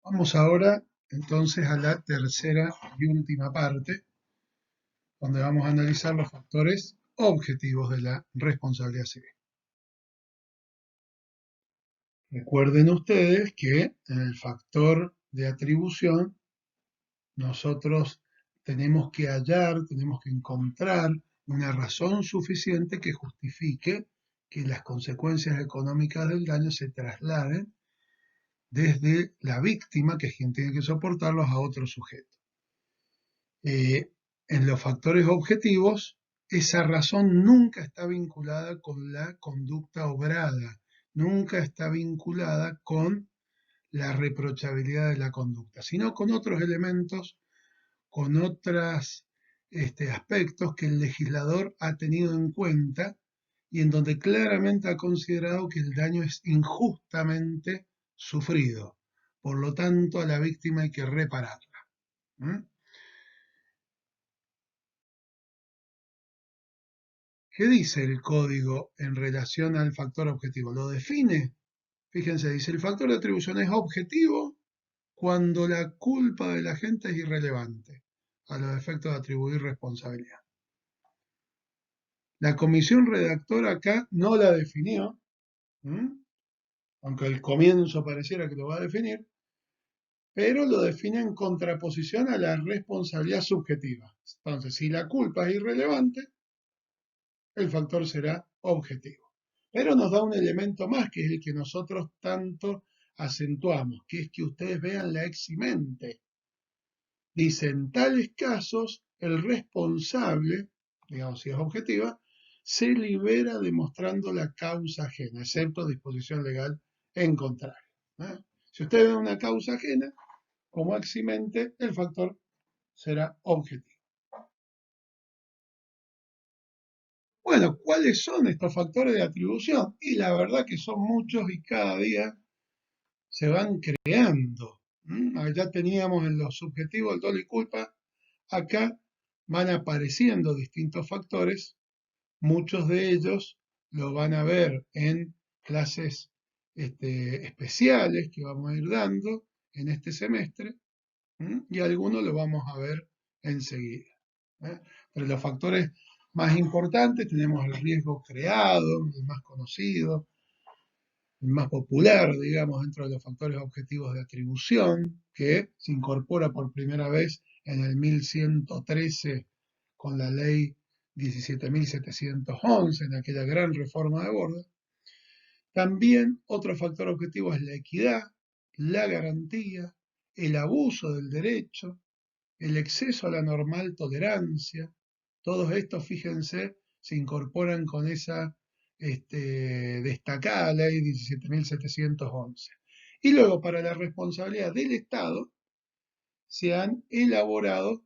Vamos ahora entonces a la tercera y última parte, donde vamos a analizar los factores objetivos de la responsabilidad civil. Recuerden ustedes que en el factor de atribución nosotros tenemos que hallar, tenemos que encontrar una razón suficiente que justifique que las consecuencias económicas del daño se trasladen desde la víctima, que es quien tiene que soportarlos, a otro sujeto. En los factores objetivos, esa razón nunca está vinculada con la conducta obrada, nunca está vinculada con la reprochabilidad de la conducta, sino con otros elementos, con otros aspectos que el legislador ha tenido en cuenta y en donde claramente ha considerado que el daño es injustamente sufrido. Por lo tanto, a la víctima hay que repararla. ¿Mm? ¿Qué dice el código en relación al factor objetivo? ¿Lo define? Fíjense, dice, el factor de atribución es objetivo cuando la culpa del agente es irrelevante a los efectos de atribuir responsabilidad. La comisión redactora acá no la definió, aunque al comienzo pareciera que lo va a definir, pero lo define en contraposición a la responsabilidad subjetiva. Entonces, si la culpa es irrelevante, el factor será objetivo. Pero nos da un elemento más, que es el que nosotros tanto acentuamos, que es que ustedes vean la eximente. Dice, en tales casos, el responsable, digamos si es objetiva, se libera demostrando la causa ajena, excepto disposición legal en contrario. Si ustedes ven una causa ajena, como eximente, el factor será objetivo. Bueno, ¿cuáles son estos factores de atribución? Y la verdad que son muchos y cada día se van creando. Allá teníamos en los subjetivos el dolo y culpa, acá van apareciendo distintos factores, muchos de ellos lo van a ver en clases especiales que vamos a ir dando en este semestre, y algunos lo vamos a ver enseguida. Entre los factores más importantes tenemos el riesgo creado, el más conocido, el más popular, digamos, dentro de los factores objetivos de atribución, que se incorpora por primera vez en el 1113 con la ley 17.711, en aquella gran reforma de Borda. También otro factor objetivo es la equidad, la garantía, el abuso del derecho, el exceso a la normal tolerancia. Todos estos, fíjense, se incorporan con esa destacada ley 17.711. Y luego, para la responsabilidad del Estado, se han elaborado,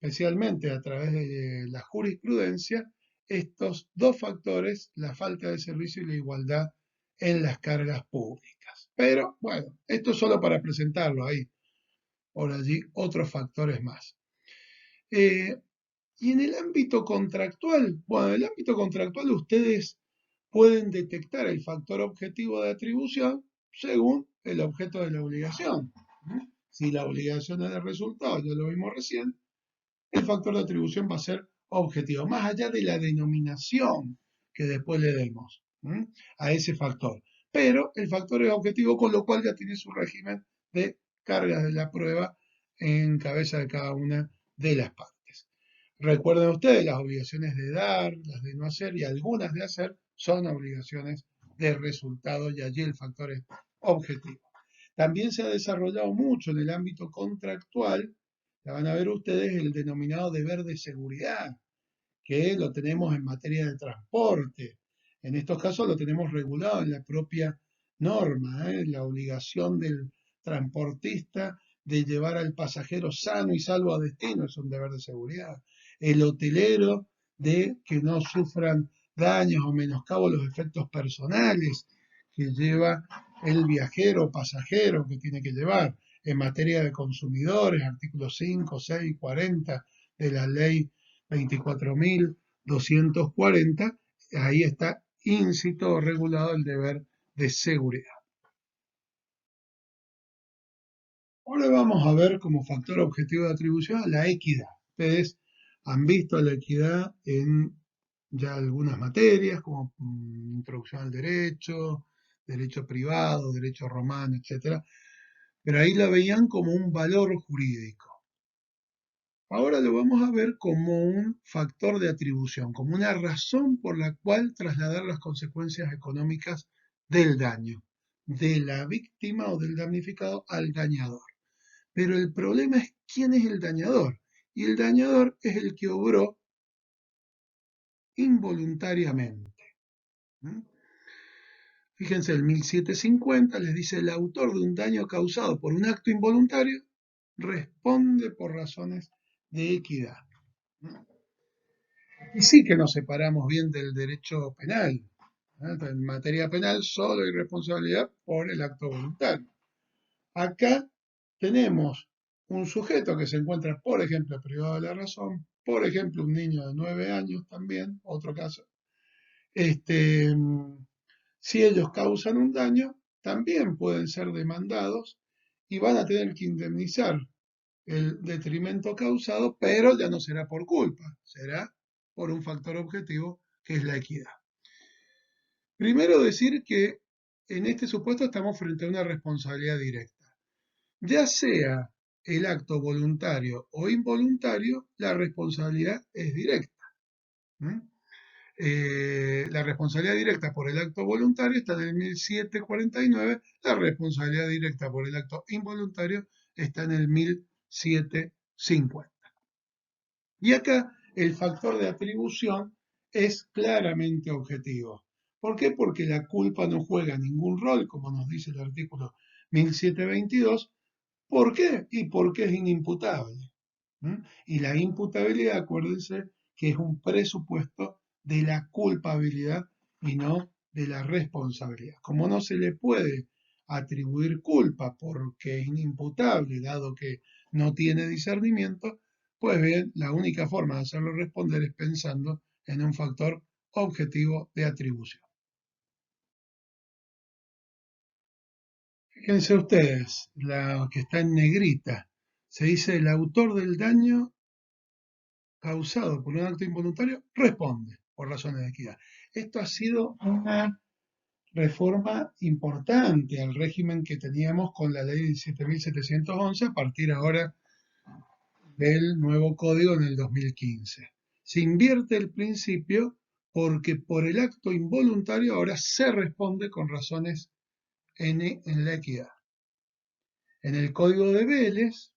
especialmente a través de la jurisprudencia, estos dos factores, la falta de servicio y la igualdad en las cargas públicas. Pero bueno, esto es solo para presentarlo, ahí por allí otros factores más. Y en el ámbito contractual, bueno, en el ámbito contractual ustedes pueden detectar el factor objetivo de atribución según el objeto de la obligación. Si la obligación es de resultado, ya lo vimos recién, el factor de atribución va a ser objetivo, más allá de la denominación que después le demos a ese factor. Pero el factor es objetivo, con lo cual ya tiene su régimen de cargas de la prueba en cabeza de cada una de las partes. Recuerden ustedes, las obligaciones de dar, las de no hacer y algunas de hacer son obligaciones de resultado, y allí el factor es objetivo. También se ha desarrollado mucho en el ámbito contractual, ya van a ver ustedes, el denominado deber de seguridad, que lo tenemos en materia de transporte. En estos casos lo tenemos regulado en la propia norma, la obligación del transportista de llevar al pasajero sano y salvo a destino es un deber de seguridad. El hotelero de que no sufran daños o menoscabos los efectos personales que lleva el viajero o pasajero que tiene que llevar. En materia de consumidores, artículos 5, 6, 40 de la ley 24.240, ahí está íncito o regulado el deber de seguridad. Ahora vamos a ver como factor objetivo de atribución la equidad. Ustedes han visto la equidad en ya algunas materias, como introducción al derecho, derecho privado, derecho romano, etcétera, pero ahí la veían como un valor jurídico. Ahora lo vamos a ver como un factor de atribución, como una razón por la cual trasladar las consecuencias económicas del daño, de la víctima o del damnificado al dañador. Pero el problema es quién es el dañador. Y el dañador es el que obró involuntariamente. ¿Mm? Fíjense, el 1750 les dice el autor de un daño causado por un acto involuntario responde por razones de equidad. ¿Mm? Y sí que nos separamos bien del derecho penal. En materia penal solo hay responsabilidad por el acto voluntario. Acá tenemos un sujeto que se encuentra, por ejemplo, privado de la razón, por ejemplo, un niño de 9 años también, otro caso. Este, si ellos causan un daño, también pueden ser demandados y van a tener que indemnizar el detrimento causado, pero ya no será por culpa, será por un factor objetivo que es la equidad. Primero decir que en este supuesto estamos frente a una responsabilidad directa. Ya sea el acto voluntario o involuntario, la responsabilidad es directa. La responsabilidad directa por el acto voluntario está en el 1749, la responsabilidad directa por el acto involuntario está en el 1750. Y acá el factor de atribución es claramente objetivo. ¿Por qué? Porque la culpa no juega ningún rol, como nos dice el artículo 1722. ¿Por qué? Y porque es inimputable. Y la imputabilidad, acuérdense, que es un presupuesto de la culpabilidad y no de la responsabilidad. Como no se le puede atribuir culpa porque es inimputable, dado que no tiene discernimiento, pues bien, la única forma de hacerlo responder es pensando en un factor objetivo de atribución. Fíjense ustedes, la que está en negrita, se dice el autor del daño causado por un acto involuntario responde por razones de equidad. Esto ha sido una reforma importante al régimen que teníamos con la ley 17.711 a partir ahora del nuevo código en el 2015. Se invierte el principio porque por el acto involuntario ahora se responde con razones en la equidad. En el código de Vélez,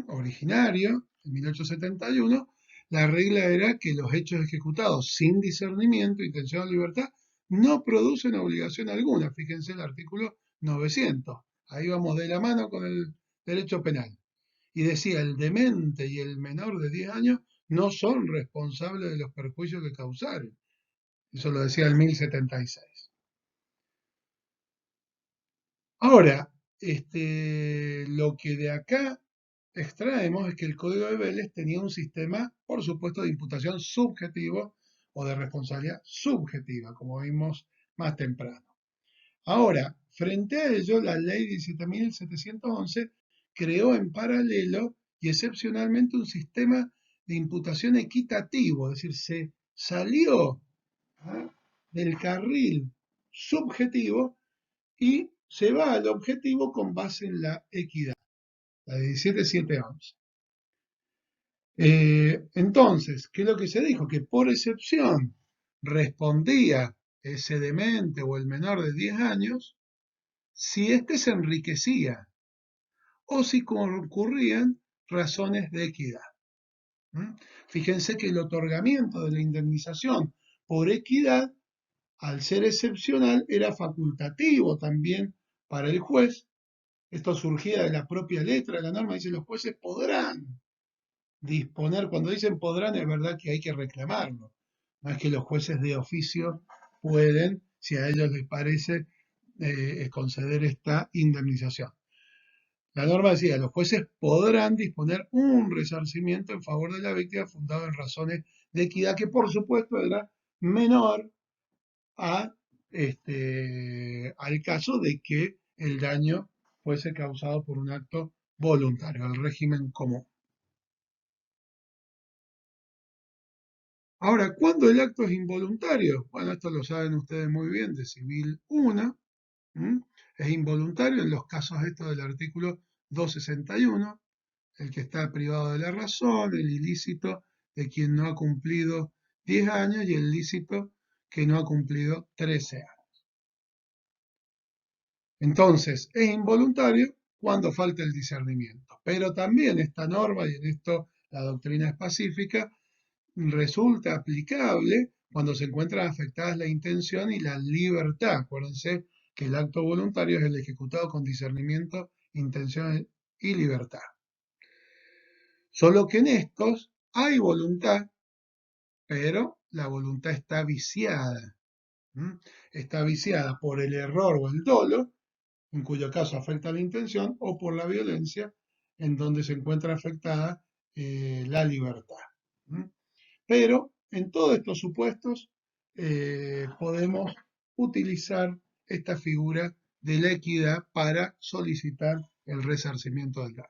originario, en 1871, la regla era que los hechos ejecutados sin discernimiento, intención o libertad, no producen obligación alguna. Fíjense el artículo 900. Ahí vamos de la mano con el derecho penal. Y decía, el demente y el menor de 10 años no son responsables de los perjuicios que causaron. Eso lo decía el 1076. Ahora, lo que de acá extraemos es que el Código de Vélez tenía un sistema, por supuesto, de imputación subjetivo o de responsabilidad subjetiva, como vimos más temprano. Ahora, frente a ello, la ley 17.711 creó en paralelo y excepcionalmente un sistema de imputación equitativo, es decir, se salió del carril subjetivo y se va al objetivo con base en la equidad, la 17.711. Entonces, ¿qué es lo que se dijo? Que por excepción respondía ese demente o el menor de 10 años si éste se enriquecía o si concurrían razones de equidad. Fíjense que el otorgamiento de la indemnización por equidad, al ser excepcional, era facultativo también para el juez. Esto surgía de la propia letra de la norma, dice los jueces podrán disponer, cuando dicen podrán es verdad que hay que reclamarlo, no es que los jueces de oficio pueden, si a ellos les parece, conceder esta indemnización. La norma decía, los jueces podrán disponer un resarcimiento en favor de la víctima fundado en razones de equidad, que por supuesto era menor a, al caso de que el daño fuese causado por un acto voluntario, el régimen común. Ahora, ¿cuándo el acto es involuntario? Bueno, esto lo saben ustedes muy bien de Civil 1. Es involuntario en los casos estos del artículo 261, el que está privado de la razón, el ilícito de quien no ha cumplido 10 años y el lícito que no ha cumplido 13 años. Entonces, es involuntario cuando falta el discernimiento. Pero también esta norma, y en esto la doctrina es pacífica, resulta aplicable cuando se encuentran afectadas la intención y la libertad. Acuérdense que el acto voluntario es el ejecutado con discernimiento, intención y libertad. Solo que en estos hay voluntad, pero la voluntad está viciada. Está viciada por el error o el dolo, en cuyo caso afecta la intención, o por la violencia, en donde se encuentra afectada la libertad. Pero en todos estos supuestos podemos utilizar esta figura de la equidad para solicitar el resarcimiento del daño.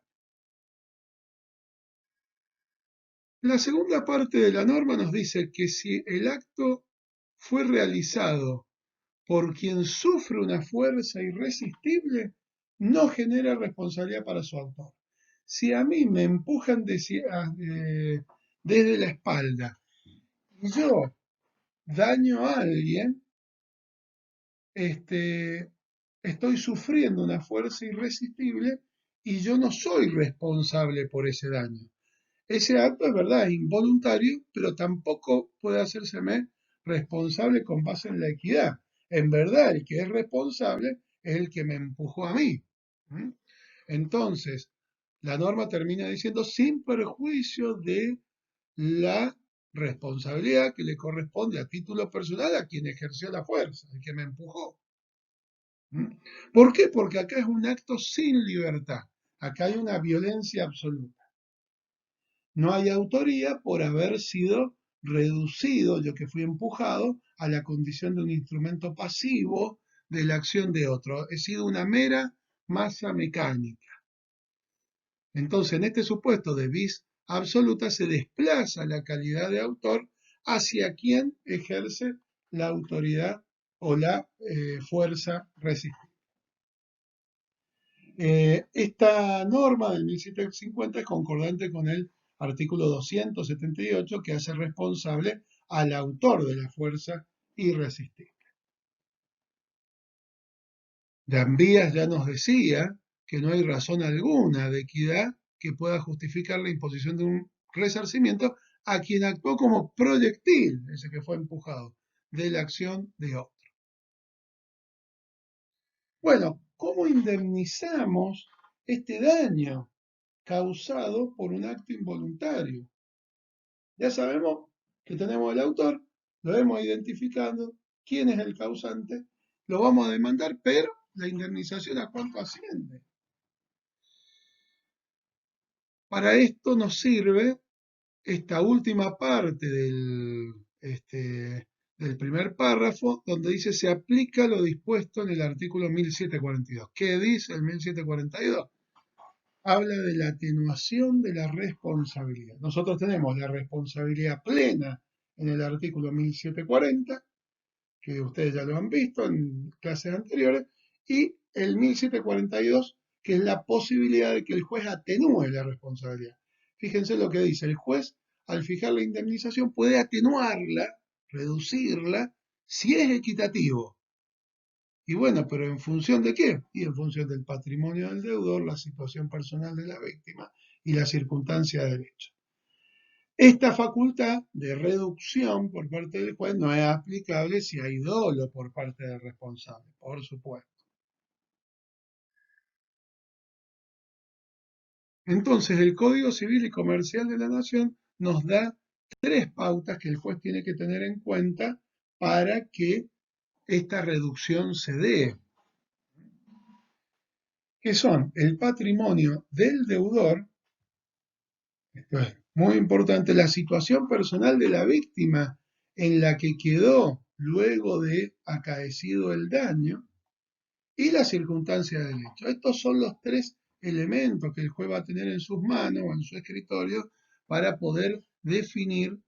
La segunda parte de la norma nos dice que si el acto fue realizado por quien sufre una fuerza irresistible, no genera responsabilidad para su autor. Si a mí me empujan desde la espalda y yo daño a alguien, estoy sufriendo una fuerza irresistible y yo no soy responsable por ese daño. Ese acto es verdad, es involuntario, pero tampoco puede hacérseme responsable con base en la equidad. En verdad, el que es responsable es el que me empujó a mí. Entonces, la norma termina diciendo sin perjuicio de la responsabilidad que le corresponde a título personal a quien ejerció la fuerza, el que me empujó. ¿Por qué? Porque acá es un acto sin libertad. Acá hay una violencia absoluta. No hay autoría por haber sido reducido, yo que fui empujado, a la condición de un instrumento pasivo de la acción de otro. He sido una mera masa mecánica. Entonces, en este supuesto de vis absoluta se desplaza la calidad de autor hacia quien ejerce la autoridad o la fuerza resistente. Esta norma del 1750 es concordante con el artículo 278 que hace responsable al autor de la fuerza irresistible. Gambías ya nos decía que no hay razón alguna de equidad que pueda justificar la imposición de un resarcimiento a quien actuó como proyectil, ese que fue empujado, de la acción de otro. Bueno, ¿cómo indemnizamos este daño causado por un acto involuntario? Ya sabemos que tenemos el autor, lo hemos identificado, quién es el causante, lo vamos a demandar, pero la indemnización ¿a cuánto asciende? Para esto nos sirve esta última parte del primer párrafo, donde dice se aplica lo dispuesto en el artículo 1742. ¿Qué dice el 1742? Habla de la atenuación de la responsabilidad. Nosotros tenemos la responsabilidad plena en el artículo 1740, que ustedes ya lo han visto en clases anteriores, y el 1742, que es la posibilidad de que el juez atenúe la responsabilidad. Fíjense lo que dice, el juez al fijar la indemnización puede atenuarla, reducirla, si es equitativo. Y bueno, pero ¿en función de qué? Y en función del patrimonio del deudor, la situación personal de la víctima y la circunstancia del hecho. Esta facultad de reducción por parte del juez no es aplicable si hay dolo por parte del responsable, por supuesto. Entonces, el Código Civil y Comercial de la Nación nos da tres pautas que el juez tiene que tener en cuenta para que esta reducción se dé, que son el patrimonio del deudor, esto es muy importante, la situación personal de la víctima en la que quedó luego de acaecido el daño, y la circunstancia del hecho. Estos son los tres elementos que el juez va a tener en sus manos o en su escritorio para poder definir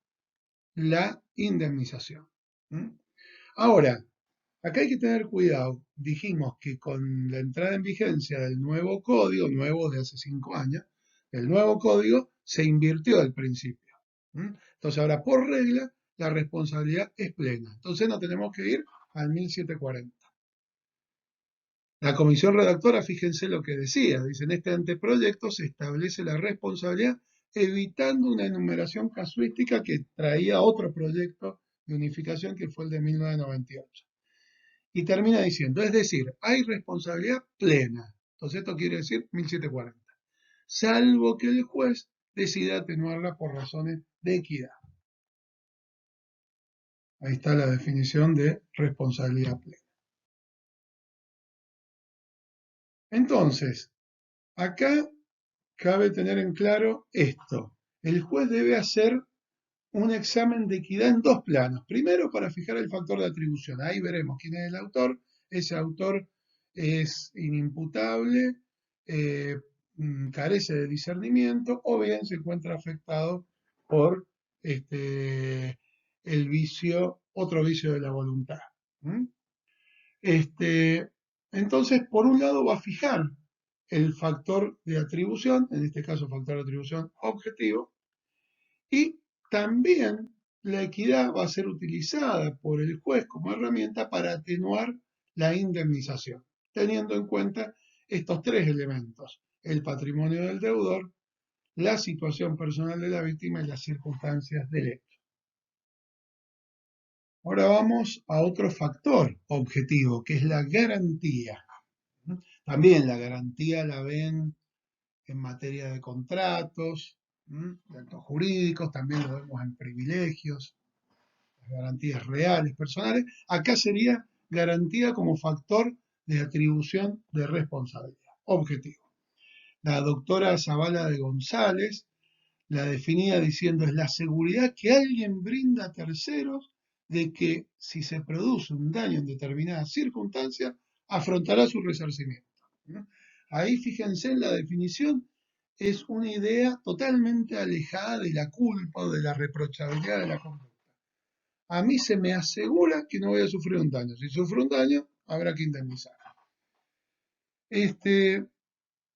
la indemnización. ¿Mm? Ahora, acá hay que tener cuidado. Dijimos que con la entrada en vigencia del nuevo código, nuevo de hace 5 años, el nuevo código se invirtió al principio. ¿Mm? Entonces ahora por regla la responsabilidad es plena. Entonces no tenemos que ir al 1740. La comisión redactora, fíjense lo que decía, dice, en este anteproyecto se establece la responsabilidad evitando una enumeración casuística que traía otro proyecto de unificación que fue el de 1998. Y termina diciendo, es decir, hay responsabilidad plena. Entonces esto quiere decir 1740, salvo que el juez decida atenuarla por razones de equidad. Ahí está la definición de responsabilidad plena. Entonces, acá cabe tener en claro esto. El juez debe hacer un examen de equidad en dos planos. Primero, para fijar el factor de atribución. Ahí veremos quién es el autor. Ese autor es inimputable, eh, carece de discernimiento o bien se encuentra afectado por el vicio, otro vicio de la voluntad. ¿Mm? Entonces, por un lado va a fijar el factor de atribución, en este caso factor de atribución objetivo, y también la equidad va a ser utilizada por el juez como herramienta para atenuar la indemnización, teniendo en cuenta estos tres elementos: el patrimonio del deudor, la situación personal de la víctima y las circunstancias del hecho. Ahora vamos a otro factor objetivo, que es la garantía. También la garantía la ven en materia de contratos, de actos jurídicos, también lo vemos en privilegios, las garantías reales, personales. Acá sería garantía como factor de atribución de responsabilidad, objetivo. La doctora Zavala de González la definía diciendo: es la seguridad que alguien brinda a terceros de que si se produce un daño en determinadas circunstancias, afrontará su resarcimiento. ¿No? Ahí fíjense en la definición, es una idea totalmente alejada de la culpa o de la reprochabilidad de la conducta. A mí se me asegura que no voy a sufrir un daño. Si sufro un daño, habrá que indemnizar.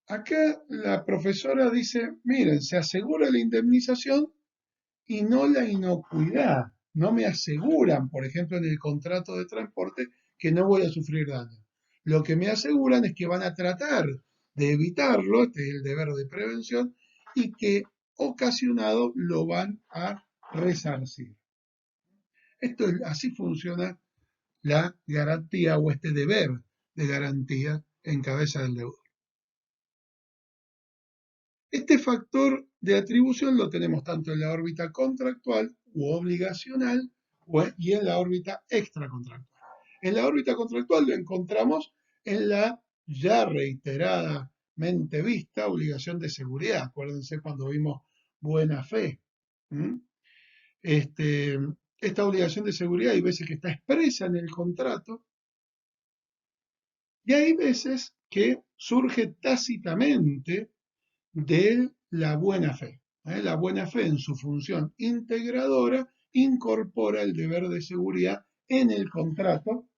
Acá la profesora dice, miren, se asegura la indemnización y no la inocuidad. No me aseguran, por ejemplo, en el contrato de transporte, que no voy a sufrir daño. Lo que me aseguran es que van a tratar de evitarlo, este es el deber de prevención, y que ocasionado lo van a resarcir. Así funciona la garantía o este deber de garantía en cabeza del deudor. Este factor de atribución lo tenemos tanto en la órbita contractual u obligacional y en la órbita extracontractual. En la órbita contractual lo encontramos en la ya reiteradamente vista obligación de seguridad. Acuérdense cuando vimos buena fe. ¿Mm? Esta obligación de seguridad hay veces que está expresa en el contrato y hay veces que surge tácitamente de la buena fe. La buena fe en su función integradora incorpora el deber de seguridad en el contrato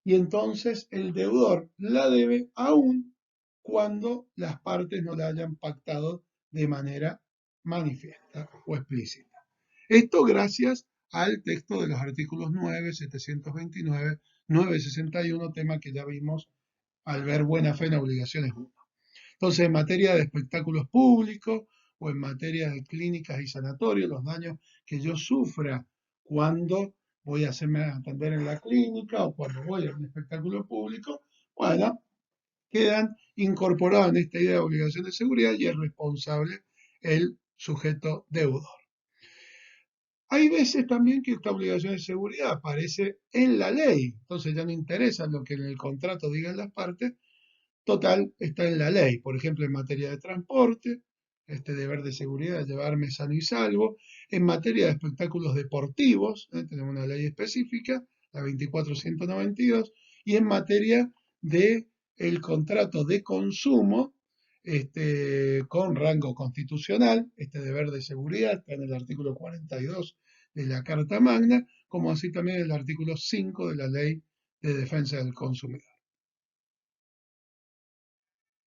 y entonces el deudor la debe aún cuando las partes no la hayan pactado de manera manifiesta o explícita. Esto gracias al texto de los artículos 9, 729, 961, tema que ya vimos al ver buena fe en obligaciones 1. Entonces, en materia de espectáculos públicos o en materia de clínicas y sanatorios, los daños que yo sufra cuando voy a hacerme atender en la clínica o cuando voy a un espectáculo público, bueno, quedan incorporados en esta idea de obligación de seguridad y es responsable el sujeto deudor. Hay veces también que esta obligación de seguridad aparece en la ley, entonces ya no interesa lo que en el contrato digan las partes. Total, está en la ley, por ejemplo, en materia de transporte, este deber de seguridad de llevarme sano y salvo, en materia de espectáculos deportivos, tenemos una ley específica, la 24.192, y en materia de el contrato de consumo con rango constitucional, este deber de seguridad está en el artículo 42 de la Carta Magna, como así también el artículo 5 de la Ley de Defensa del Consumidor.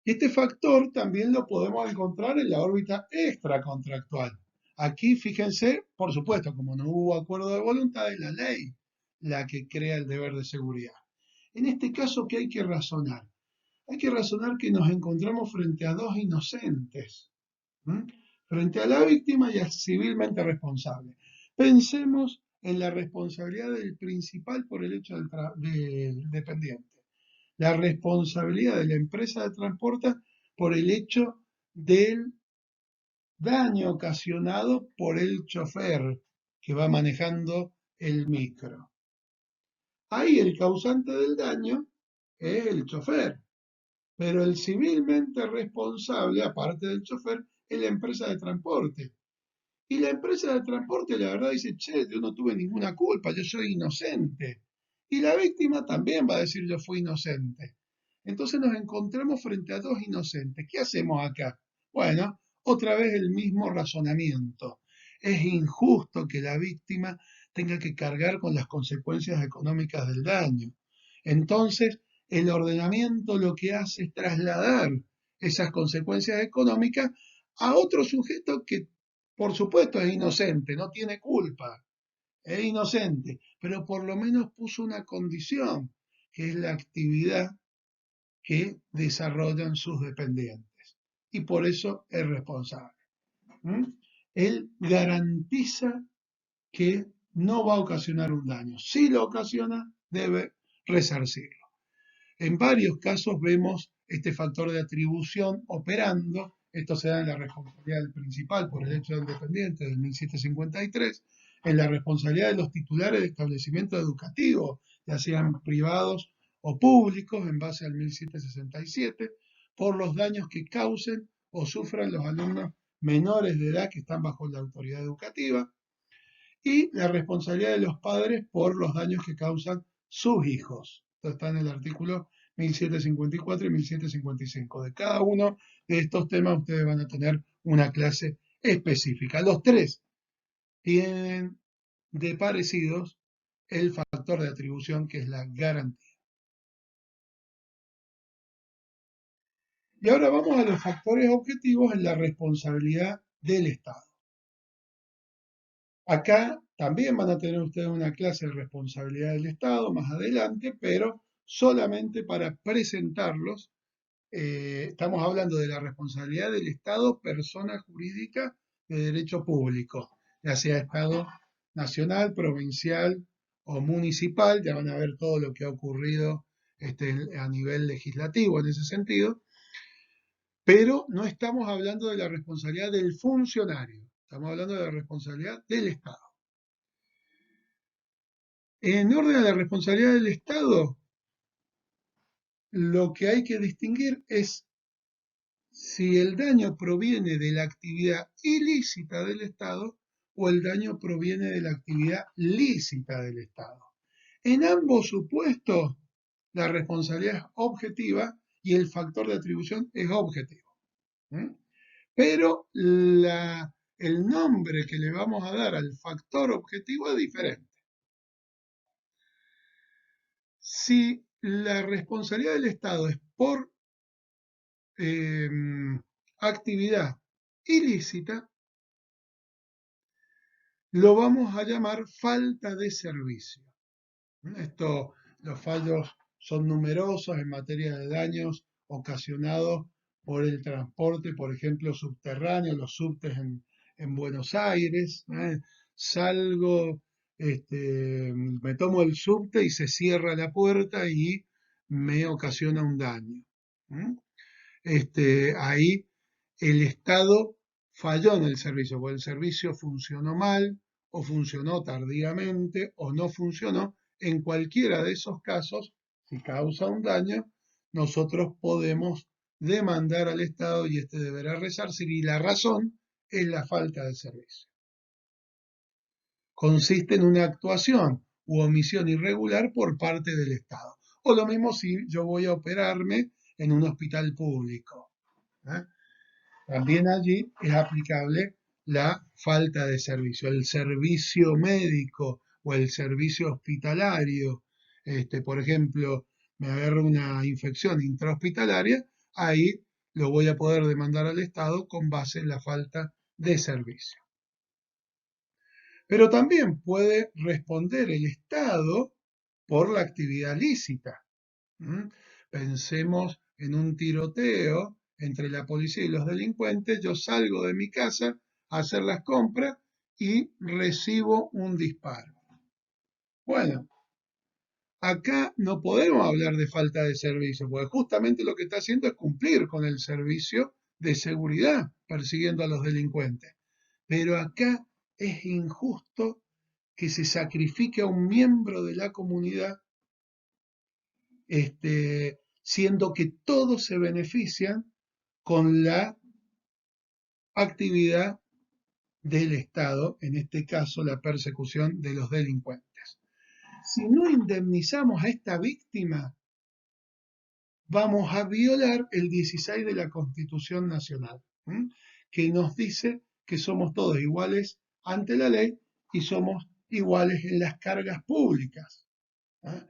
Este factor también lo podemos encontrar en la órbita extracontractual. Aquí, fíjense, por supuesto, como no hubo acuerdo de voluntad, es la ley la que crea el deber de seguridad. En este caso, ¿qué hay que razonar? Hay que razonar que nos encontramos frente a dos inocentes, ¿m? Frente a la víctima y al civilmente responsable. Pensemos en la responsabilidad del principal por el hecho del dependiente, la responsabilidad de la empresa de transporte por el hecho del daño ocasionado por el chofer que va manejando el micro. Ahí el causante del daño es el chofer, pero el civilmente responsable, aparte del chofer, es la empresa de transporte. Y la empresa de transporte, la verdad, dice, che, yo no tuve ninguna culpa, yo soy inocente. Y la víctima también va a decir, yo fui inocente. Entonces nos encontramos frente a dos inocentes. ¿Qué hacemos acá? Bueno, otra vez el mismo razonamiento. Es injusto que la víctima tenga que cargar con las consecuencias económicas del daño. Entonces, el ordenamiento lo que hace es trasladar esas consecuencias económicas a otro sujeto que, por supuesto, es inocente, no tiene culpa, es inocente, pero por lo menos puso una condición, que es la actividad que desarrollan sus dependientes. Y por eso es responsable. ¿Mm? Él garantiza que no va a ocasionar un daño. Si lo ocasiona, debe resarcirlo. En varios casos vemos este factor de atribución operando. Esto se da en la responsabilidad del principal por el hecho del dependiente del 1753, en la responsabilidad de los titulares de establecimientos educativos, ya sean privados o públicos, en base al 1767, por los daños que causen o sufran los alumnos menores de edad que están bajo la autoridad educativa, y la responsabilidad de los padres por los daños que causan sus hijos. Esto está en el artículo 1754 y 1755. De cada uno de estos temas ustedes van a tener una clase específica. Los tres tienen de parecidos el factor de atribución, que es la garantía. Y ahora vamos a los factores objetivos en la responsabilidad del Estado. Acá también van a tener ustedes una clase de responsabilidad del Estado más adelante, pero solamente para presentarlos. Estamos hablando de la responsabilidad del Estado, persona jurídica de derecho público, ya sea Estado nacional, provincial o municipal. Ya van a ver todo lo que ha ocurrido a nivel legislativo en ese sentido, pero no estamos hablando de la responsabilidad del funcionario, estamos hablando de la responsabilidad del Estado. En orden a la responsabilidad del Estado, lo que hay que distinguir es si el daño proviene de la actividad ilícita del Estado o el daño proviene de la actividad lícita del Estado. En ambos supuestos, la responsabilidad es objetiva y el factor de atribución es objetivo. ¿Mm? Pero el nombre que le vamos a dar al factor objetivo es diferente. Si la responsabilidad del Estado es por actividad ilícita, lo vamos a llamar falta de servicio. Los fallos son numerosos en materia de daños ocasionados por el transporte, por ejemplo, subterráneo, los subtes en Buenos Aires. Salgo, me tomo el subte y se cierra la puerta y me ocasiona un daño. Ahí el Estado falló en el servicio, porque el servicio funcionó mal o funcionó tardíamente o no funcionó. En cualquiera de esos casos, si causa un daño, nosotros podemos demandar al Estado y este deberá resarcir, y la razón es la falta de servicio. Consiste en una actuación u omisión irregular por parte del Estado. O lo mismo si yo voy a operarme en un hospital público. ¿Eh? También allí es aplicable la falta de servicio, el servicio médico o el servicio hospitalario. Por ejemplo, me agarro una infección intrahospitalaria, ahí lo voy a poder demandar al Estado con base en la falta de servicio. Pero también puede responder el Estado por la actividad lícita. ¿Mm? Pensemos en un tiroteo entre la policía y los delincuentes. Yo salgo de mi casa a hacer las compras y recibo un disparo. Bueno, acá no podemos hablar de falta de servicio, porque justamente lo que está haciendo es cumplir con el servicio de seguridad, persiguiendo a los delincuentes. Pero acá es injusto que se sacrifique a un miembro de la comunidad, siendo que todos se benefician con la actividad del Estado, en este caso la persecución de los delincuentes. Si no indemnizamos a esta víctima, vamos a violar el 16 de la Constitución Nacional, que nos dice que somos todos iguales ante la ley y somos iguales en las cargas públicas. ¿Eh?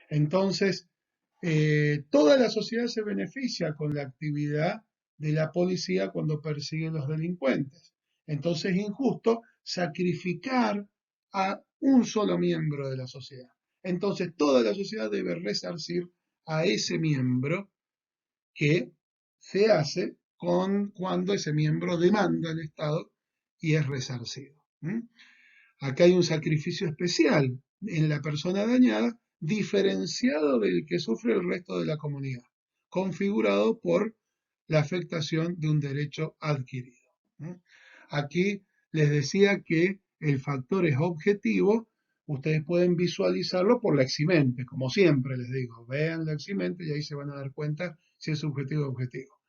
Entonces, toda la sociedad se beneficia con la actividad de la policía cuando persigue a los delincuentes. Entonces es injusto sacrificar a un solo miembro de la sociedad. Entonces toda la sociedad debe resarcir a ese miembro que se hace cuando ese miembro demanda al Estado y es resarcido. Acá hay un sacrificio especial en la persona dañada, diferenciado del que sufre el resto de la comunidad, configurado por la afectación de un derecho adquirido. Aquí les decía que el factor es objetivo, ustedes pueden visualizarlo por la eximente, como siempre les digo, vean la eximente y ahí se van a dar cuenta si es subjetivo o objetivo.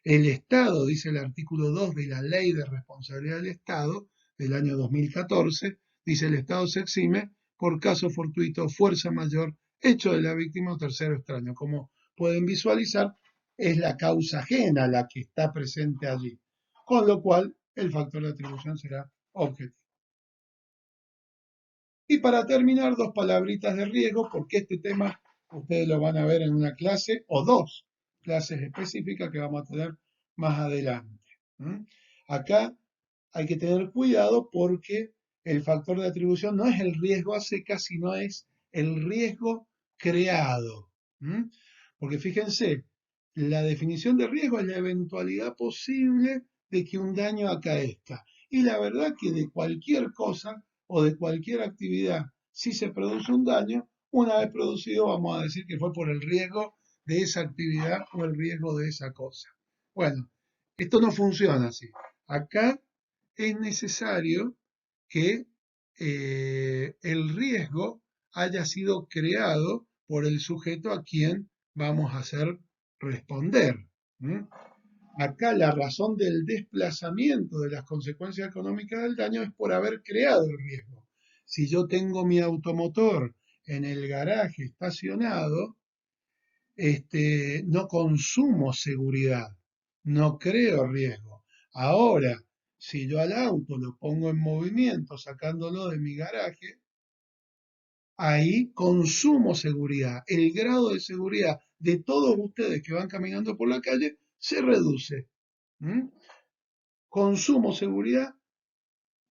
El Estado, dice el artículo 2 de la Ley de Responsabilidad del Estado del año 2014, dice el Estado se exime por caso fortuito, fuerza mayor, hecho de la víctima o tercero extraño. Como pueden visualizar, es la causa ajena la que está presente allí, con lo cual el factor de atribución será objetivo. Y para terminar, dos palabritas de riesgo, porque este tema ustedes lo van a ver en una clase o dos clases específicas que vamos a tener más adelante. Acá hay que tener cuidado porque el factor de atribución no es el riesgo a secas, sino es el riesgo creado. Porque fíjense, la definición de riesgo es la eventualidad posible de que un daño acaezca. Y la verdad que de cualquier cosa o de cualquier actividad, si se produce un daño, una vez producido vamos a decir que fue por el riesgo de esa actividad o el riesgo de esa cosa. Bueno, esto no funciona así. Acá es necesario que el riesgo haya sido creado por el sujeto a quien vamos a hacer responder. Acá la razón del desplazamiento de las consecuencias económicas del daño es por haber creado el riesgo. Si yo tengo mi automotor en el garaje estacionado, no consumo seguridad, no creo riesgo. Ahora, si yo al auto lo pongo en movimiento sacándolo de mi garaje, ahí consumo seguridad. El grado de seguridad de todos ustedes que van caminando por la calle se reduce. Consumo seguridad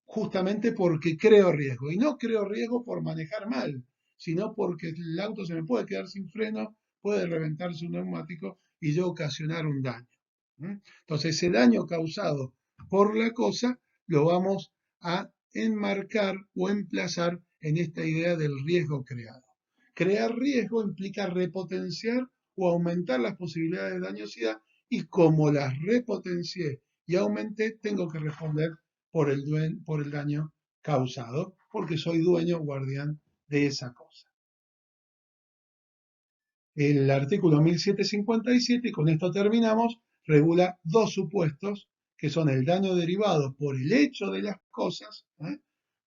justamente porque creo riesgo. Y no creo riesgo por manejar mal, sino porque el auto se me puede quedar sin freno, puede reventarse un neumático y yo ocasionar un daño. Entonces, ese daño causado por la cosa lo vamos a enmarcar o emplazar en esta idea del riesgo creado. Crear riesgo implica repotenciar o aumentar las posibilidades de dañosidad y como las repotencié y aumenté, tengo que responder por el daño causado, porque soy dueño o guardián de esa cosa. El artículo 1757, y con esto terminamos, regula dos supuestos que son el daño derivado por el hecho de las cosas,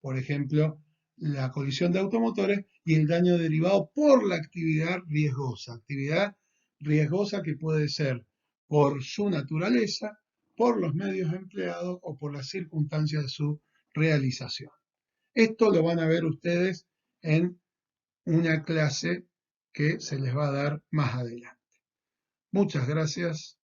por ejemplo, la colisión de automotores, y el daño derivado por la actividad riesgosa que puede ser por su naturaleza, por los medios empleados o por las circunstancias de su realización. Esto lo van a ver ustedes en una clase que se les va a dar más adelante. Muchas gracias.